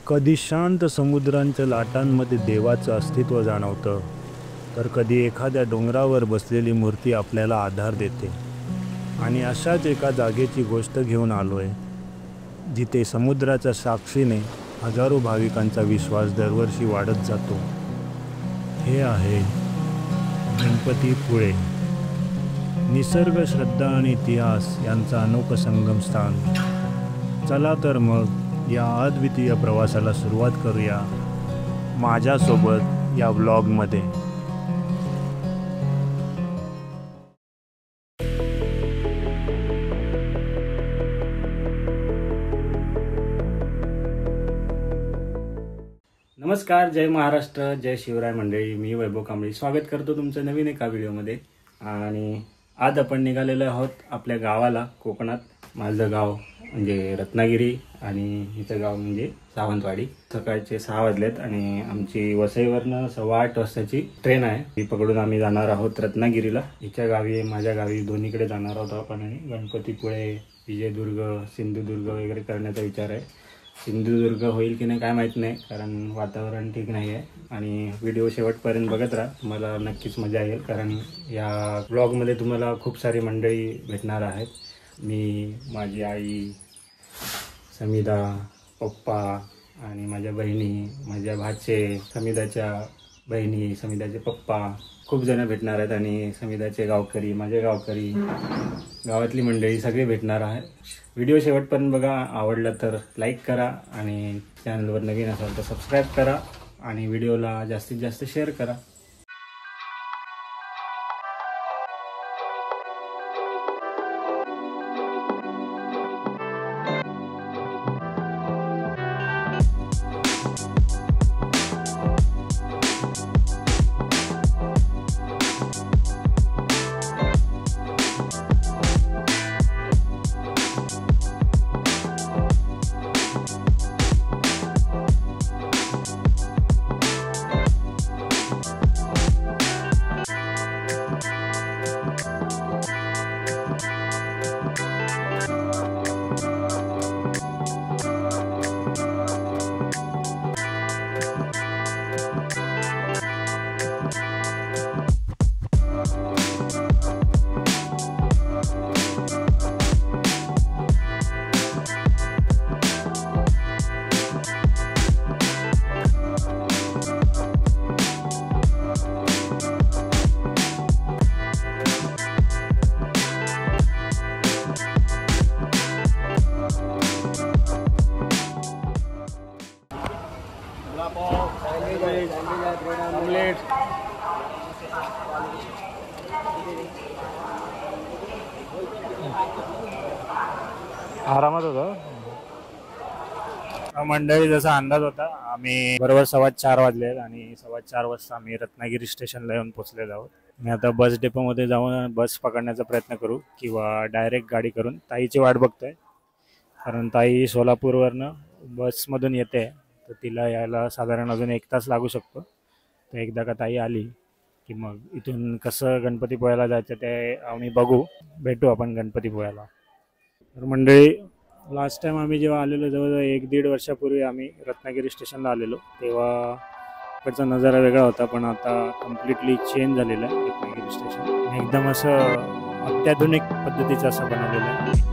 कधी शांत समुद्रांच्या लाटांमध्ये देवाचं अस्तित्व जाणवतं, तर कधी एखाद्या डोंगरावर बसलेली मूर्ती आपल्याला आधार देते. आणि अशाच एका जागेची गोष्ट घेऊन आलो आहे, जिथे समुद्राच्या साक्षीने हजारो भाविकांचा विश्वास दरवर्षी वाढत जातो. हे आहे गणपतीपुळे. निसर्ग, श्रद्धा आणि इतिहास यांचा अनोखं संगमस्थान. चला तर मग या अद्वितीय प्रवासाला सुरुवात करूया माझ्यासोबत या व्लॉगमध्ये. नमस्कार, जय महाराष्ट्र, जय शिवराय मंडळी. मी वैभव कांबळे स्वागत करतो तुमचं नवीन एका व्हिडिओमध्ये. आणि आज आपण निघालेलो आहोत आपल्या गावाला, कोकणात. माझं गाव म्हणजे रत्नागिरी आणि हिचं गाव म्हणजे सावंतवाडी. सकाळचे 6 वाजलेत आणि आमची वसईवरनं 8:15 वाजताची ट्रेन आहे. ती पकडून आम्ही जाणार आहोत रत्नागिरीला. हिच्या गावी, माझ्या गावी, दोन्हीकडे जाणार आहोत आपण. आणि गणपतीपुळे, विजयदुर्ग, सिंधुदुर्ग वगैरे करण्याचा विचार आहे. सिंधुदुर्ग होईल की नाही काय माहीत नाही, कारण वातावरण ठीक नाही आहे. आणि व्हिडिओ शेवटपर्यंत बघत राहा, तुम्हाला नक्कीच मजा येईल. कारण या ब्लॉगमध्ये तुम्हाला खूप सारी मंडळी भेटणार आहेत. मी, माझी आई, समिधा, पप्पा आणि माझ्या बहिणी, माझ्या भाचे, समिधाच्या बहिणी, समिधाचे पप्पा, खूप जण भेटणार आहेत. आणि समिधाचे गावकरी, माझे गावकरी, गावातली मंडळी सगळे भेटणार आहेत. व्हिडिओ शेवटपर्यंत बघा. आवडला तर लाईक करा आणि चॅनलवर नवीन असाल तर सबस्क्राईब करा आणि व्हिडिओला जास्तीत जास्त शेअर करा. आरामात होतो मंडळी. जसा अंदाज होता, आम्ही बरोबर 4:15 वाजले आणि 4:15 वाजता आम्ही रत्नागिरी स्टेशनला येऊन पोहोचलेलो आहोत. मी आता बस डेपोमध्ये जाऊन बस पकडण्याचा प्रयत्न करू किंवा डायरेक्ट गाडी करून. ताईची वाट बघतोय, कारण ताई सोलापूरवरनं बसमधून येते, तर तिला यायला साधारण अजून 1 तास लागू शकतो. तर एकदा का ताई आली की मग इथून कसं गणपतीपुळ्याला जायचं ते आम्ही बघू. भेटू आपण गणपतीपुळ्याला. तर मंडळी, लास्ट टाइम आम्ही जेव्हा आलेलो, जवळजवळ 1-1.5 वर्षापूर्वी आम्ही रत्नागिरी स्टेशनला आलेलो, तेव्हा इकडचा नजारा वेगळा होता. पण आता कम्प्लिटली चेंज झालेलं आहे रत्नागिरी स्टेशन. एकदम असं अत्याधुनिक पद्धतीचं असं बनवलेलं आहे.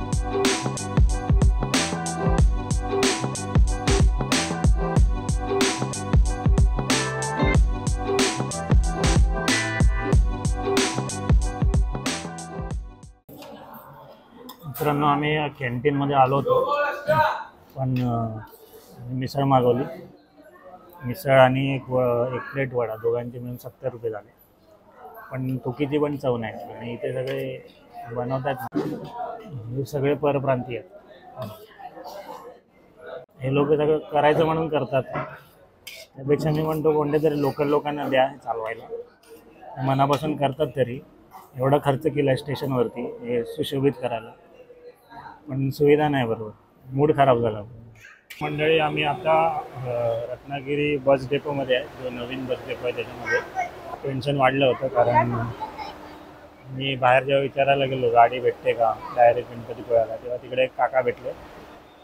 मित्रांनो, आम्ही कॅन्टीनमध्ये आलो होतो, पण मिसळ मागवली. मिसळ आणि एक प्लेट वडा, दोघांचे मिळून 70 रुपये झाले. पण तुकीची पण चव नाही. आणि इथे सगळे बनवतात, हे सगळे परप्रांतीय आहेत. हे लोक सगळं करायचं म्हणून करतात. त्यापेक्षा मी म्हणतो कोणत्यातरी लोकल लोकांना द्या चालवायला, मनापासून करतात. तरी एवढा खर्च केला स्टेशनवरती हे सुशोभित करायला, पण सुविधा नाही बरोबर. मूड खराब झाला. मंडळी, आम्ही आता रत्नागिरी बस डेपोमध्ये आहे, जो नवीन बस डेपो आहे त्याच्यामध्ये. टेन्शन वाढलं होतं, कारण मी बाहेर जेव्हा विचारायला गेलो गाडी भेटते का डायरेक्ट गणपतीपुळ्याला, तेव्हा तिकडे एक काका भेटले.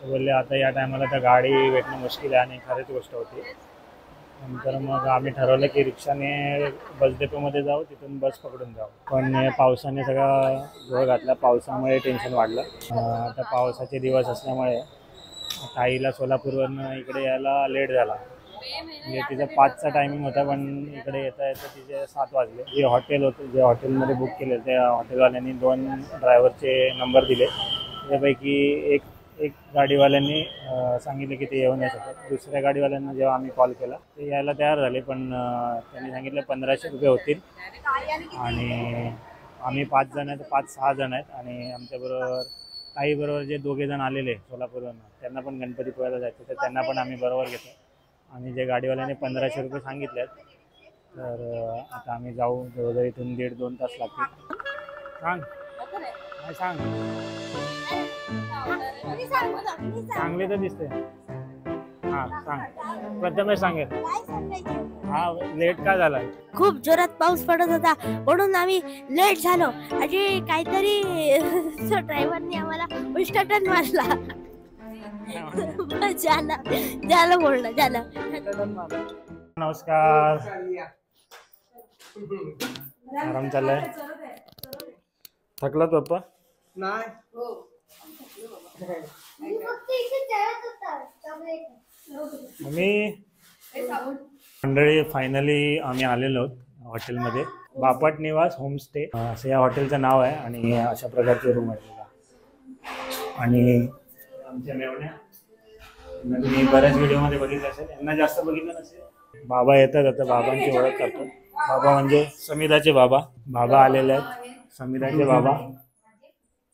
बोलले आता या टायमाला तर गाडी भेटणं मुश्किल आहे आणि खरीच गोष्ट होती. नंतर मग आम्ही ठरवलं की रिक्षाने बस डेपोमध्ये जाऊ, तिथून बस पकडून जाऊ. पण पावसाने सगळा गोळ घातला, पावसामुळे टेन्शन वाढलं. आता पावसाचे दिवस असल्यामुळे ताईला सोलापूरवरनं इकडे यायला लेट झाला. म्हणजे तिचा 5चा टायमिंग होता, पण इकडे येता येता तिचे 7 वाजले. जे हॉटेल होतं, जे हॉटेलमध्ये बुक केले त्या हॉटेलवाल्यांनी 2 ड्रायव्हरचे नंबर दिले. त्यापैकी एक गाडीवाल्यांनी सांगितले की ते येऊ नाही शकत. दुसऱ्या गाडीवाल्यांना जेव्हा आम्ही कॉल केला ते यायला तयार झाले, पण त्यांनी सांगितलं 1500 रुपये होतील. आणि आम्ही 5 जण आहेत, 5-6 जण आहेत. आणि आमच्याबरोबर ताईबरोबर जे 2 जण आलेले सोलापूरवरून, त्यांना पण गणपतीपुळ्याला जायचं, तर त्यांना पण आम्ही बरोबर घेतो. आणि जे गाडीवाल्याने 1500 रुपये सांगितले आहेत, तर आता आम्ही जाऊ. जवळजवळ इथून 1.5-2 तास लागतील. सांग काय सांग, चांगले तर दिसते. हां सांग, प्रथमेश सांगेल. हा लेट का झाला? खूप जोरात पाऊस पडत होता म्हणून आम्ही लेट झालो. आणि काहीतरी ड्रायव्हरने आम्हाला उष्टटन मारला. झालं बोलणं झालं. नमस्कार. आराम चाललाय? थकलात पप्पा? नाही. मंडळी फायनली आम्ही आलेलो आहोत हॉटेलमध्ये. बापट निवास होमस्टे असं या हॉटेलचं नाव आहे. आणि अशा प्रकारचे रूम आहे. आणि आमच्या मेवण्या तुम्ही बऱ्याच व्हिडिओमध्ये बघितलं असेल, यांना जास्त बघितलं नसेल. बाबा येतात, आता बाबांची ओळख करतो. बाबा म्हणजे समिधाचे बाबा. बाबा आलेले आहेत, समिधाचे बाबा.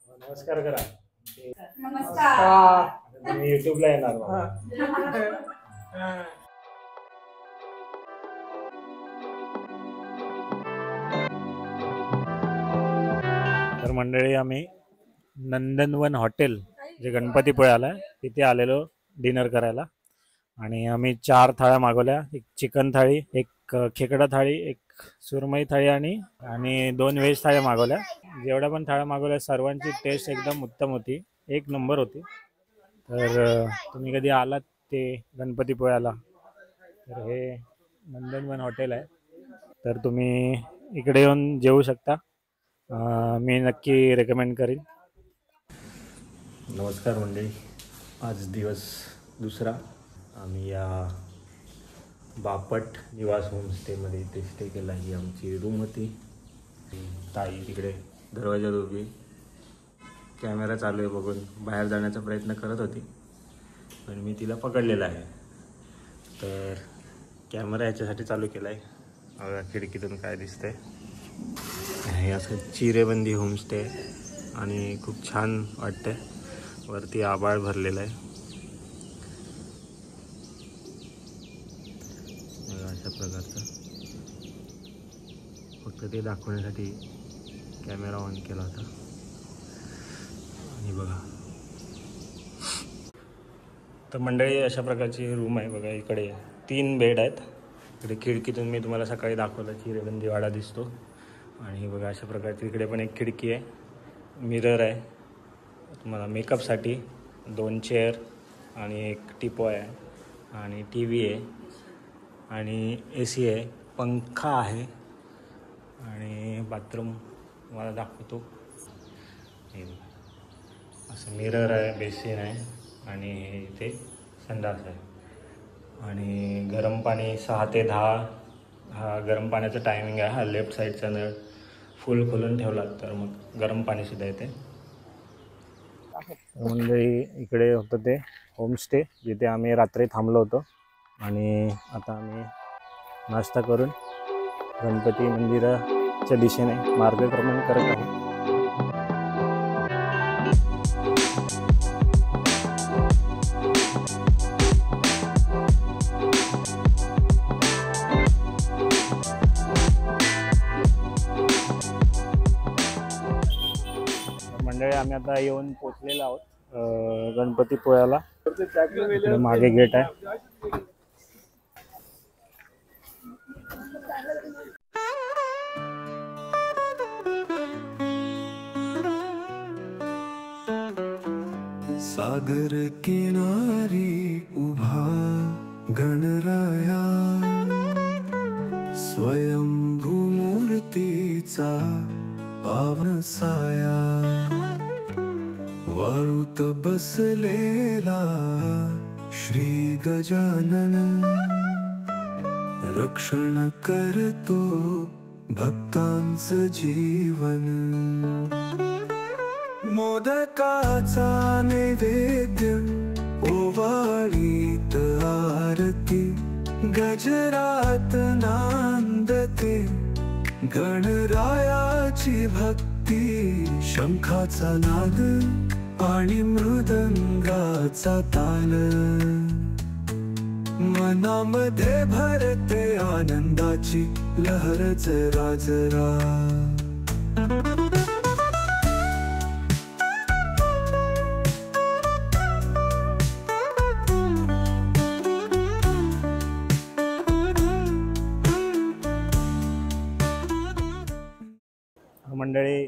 नमस्कार करा. नमस्कार. तुम्ही युट्यूबला येणार बाबा. तर मंडळी आम्ही नंदनवन हॉटेल जे गणपतीपुळ्याला आहे तिथे आलेलो डिनर करायला. आणि आम्ही 4 थाळ्या मागवल्या. एक चिकन थाळी, एक खेकडा थाळी, एक सुरमई थाळी आणि 2 व्हेज थाळ्या मागवल्या. जेवढ्या पण थाळ्या मागवल्या सर्वांची टेस्ट एकदम उत्तम होती, 1 नंबर होती. तर तुम्ही कधी आलात ते गणपतीपुळ्याला तर हे नंदनवन हॉटेल आहे, तर तुम्ही इकडे येऊन जेवू शकता. मी नक्की रेकमेंड करीन. नमस्कार मंडळी, आज दिवस दुसरा. आम्ही या बापट निवास होमस्टेमध्ये इथे स्टे केला. ही आमची रूम होती. ताई तिकडे दरवाजात उभी कॅमेरा चालू आहे बघून बाहेर जाण्याचा प्रयत्न करत होती, पण मी तिला पकडलेला आहे. तर कॅमेरा याच्यासाठी चालू केला आहे. बघा खिडकीतून काय दिसतंय. हे असं चिरेबंदी होमस्टे आणि खूप छान वाटतंय. वरती आभाळ भरलेलं आहे. अशा प्रकारचं फक्त ते दाखवण्यासाठी कॅमेरा ऑन केला होता. आणि बघा तर मंडळी अशा प्रकारची रूम आहे. बघा इकडे 3 बेड आहेत. इकडे खिडकीतून मी तुम्हाला सकाळी दाखवलं चिरेबंदी वाडा दिसतो. आणि बघा अशा प्रकारची इकडे पण एक खिडकी आहे, मिरर आहे तुम्हाला मेकअपसाठी, 2 चेअर आणि एक टीपॉय आहे आणि टी व्ही आहे आणि AC आहे, पंखा आहे आणि बाथरूम तुम्हाला दाखवतो. हे असं मिरर आहे, बेसिन आहे आणि इथे संडास आहे. आणि गरम पाणी 6 ते 10 हा गरम पाण्याचा टायमिंग आहे. हा लेफ्ट साईडचा नळ फुल खोलून ठेवला तर मग गरम पाणीसुद्धा येते. म्हणजे इकडे होतं ते होमस्टे जिथे आम्ही रात्री थांबलो होतो. आणि आता आम्ही नाश्ता करून गणपती मंदिराच्या दिशेने मार्गक्रमण करत आहोत. मंडळी आम्ही आता येऊन पोचलेलो आहोत गणपतीपुळ्याला. मागे गेट आहे. सागर किनारी उभा गणराया, स्वयंभू मूर्तीचा पावन साया, वाळूत बसलेला श्री गजानन, रक्षण करतो भक्तांचं जीवन. मोदकाचा नैवेद्य ओवाळीत आरती, गजरात नांदते गणरायाची भक्ती. शंखाचा नाद आणि मृदंगाचा ताल, मनामध्ये भरते आनंदाची लहर जरा जरा. मंडळी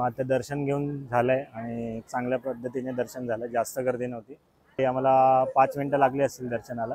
आता दर्शन घेऊन झालंय आणि चांगल्या पद्धतीने दर्शन झालं, जास्त गर्दी नव्हती. आम्हाला 5 मिनिटं लागली असतील दर्शनाला.